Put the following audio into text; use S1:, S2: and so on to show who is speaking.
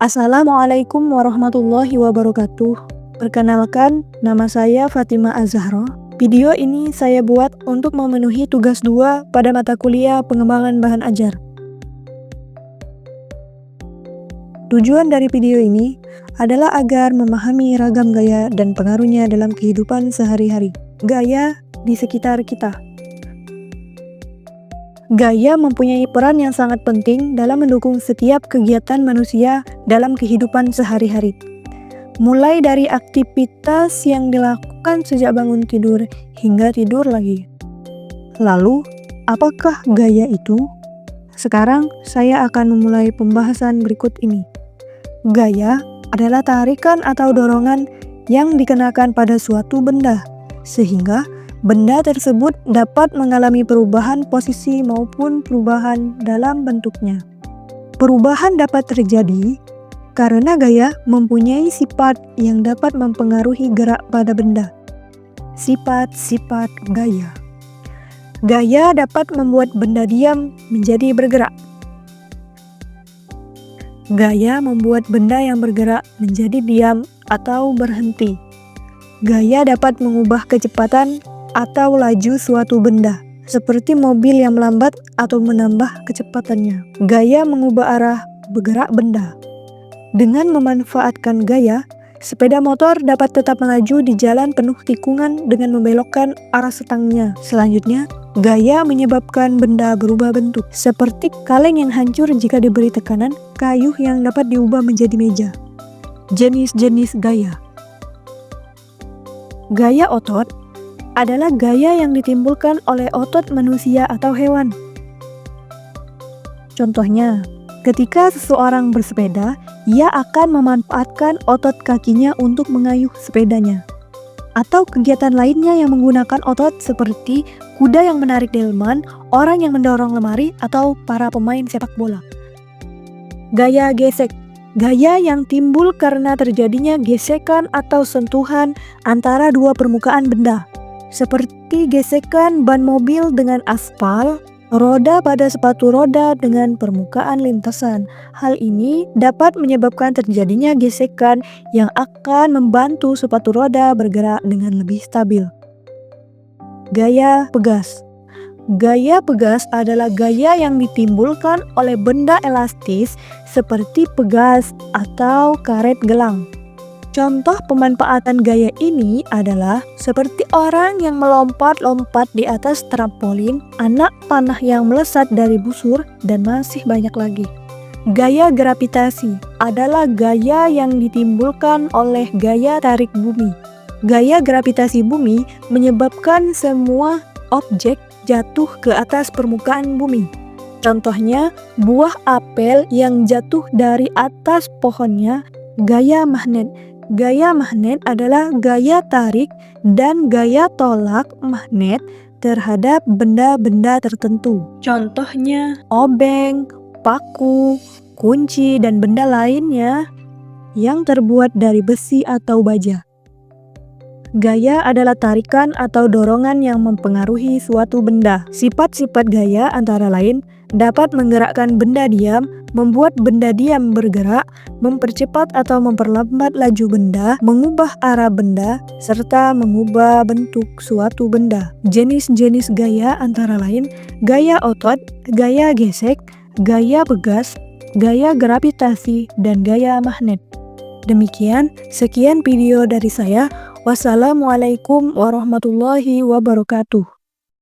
S1: Assalamualaikum warahmatullahi wabarakatuh. Perkenalkan, nama saya Fatimah Az-Zahra. Video ini saya buat untuk memenuhi tugas 2 pada mata kuliah pengembangan bahan ajar. Tujuan dari video ini adalah agar memahami ragam gaya dan pengaruhnya dalam kehidupan sehari-hari. Gaya di sekitar kita. Gaya mempunyai peran yang sangat penting dalam mendukung setiap kegiatan manusia dalam kehidupan sehari-hari. Mulai dari aktivitas yang dilakukan sejak bangun tidur hingga tidur lagi. Lalu, apakah gaya itu? Sekarang saya akan memulai pembahasan berikut ini. Gaya adalah tarikan atau dorongan yang dikenakan pada suatu benda, sehingga benda tersebut dapat mengalami perubahan posisi maupun perubahan dalam bentuknya. Perubahan dapat terjadi karena gaya mempunyai sifat yang dapat mempengaruhi gerak pada benda. Sifat-sifat gaya. Gaya dapat membuat benda diam menjadi bergerak. Gaya membuat benda yang bergerak menjadi diam atau berhenti. Gaya dapat mengubah kecepatan atau laju suatu benda, seperti mobil yang melambat atau menambah kecepatannya. Gaya mengubah arah bergerak benda. Dengan memanfaatkan gaya, sepeda motor dapat tetap melaju di jalan penuh tikungan dengan membelokkan arah stangnya. Selanjutnya, gaya menyebabkan benda berubah bentuk, seperti kaleng yang hancur jika diberi tekanan, kayu yang dapat diubah menjadi meja. Jenis-jenis gaya. Gaya otot adalah gaya yang ditimbulkan oleh otot manusia atau hewan. Contohnya, ketika seseorang bersepeda, ia akan memanfaatkan otot kakinya untuk mengayuh sepedanya. Atau kegiatan lainnya yang menggunakan otot seperti kuda yang menarik delman, orang yang mendorong lemari, atau para pemain sepak bola. Gaya gesek. Gaya yang timbul karena terjadinya gesekan atau sentuhan antara dua permukaan benda, seperti gesekan ban mobil dengan aspal, roda pada sepatu roda dengan permukaan lintasan. Hal ini dapat menyebabkan terjadinya gesekan yang akan membantu sepatu roda bergerak dengan lebih stabil. Gaya pegas. Gaya pegas adalah gaya yang ditimbulkan oleh benda elastis seperti pegas atau karet gelang. Contoh pemanfaatan gaya ini adalah seperti orang yang melompat-lompat di atas trampolin, anak panah yang melesat dari busur, dan masih banyak lagi. Gaya gravitasi adalah gaya yang ditimbulkan oleh gaya tarik bumi. Gaya gravitasi bumi menyebabkan semua objek jatuh ke atas permukaan bumi. Contohnya, buah apel yang jatuh dari atas pohonnya. Gaya magnet. Gaya magnet adalah gaya tarik dan gaya tolak magnet terhadap benda-benda tertentu. Contohnya, obeng, paku, kunci, dan benda lainnya yang terbuat dari besi atau baja. Gaya adalah tarikan atau dorongan yang mempengaruhi suatu benda. Sifat-sifat gaya antara lain dapat menggerakkan benda diam, membuat benda diam bergerak, mempercepat atau memperlambat laju benda, mengubah arah benda, serta mengubah bentuk suatu benda. Jenis-jenis gaya antara lain gaya otot, gaya gesek, gaya pegas, gaya gravitasi, dan gaya magnet. Demikian, sekian video dari saya. Wassalamualaikum warahmatullahi wabarakatuh.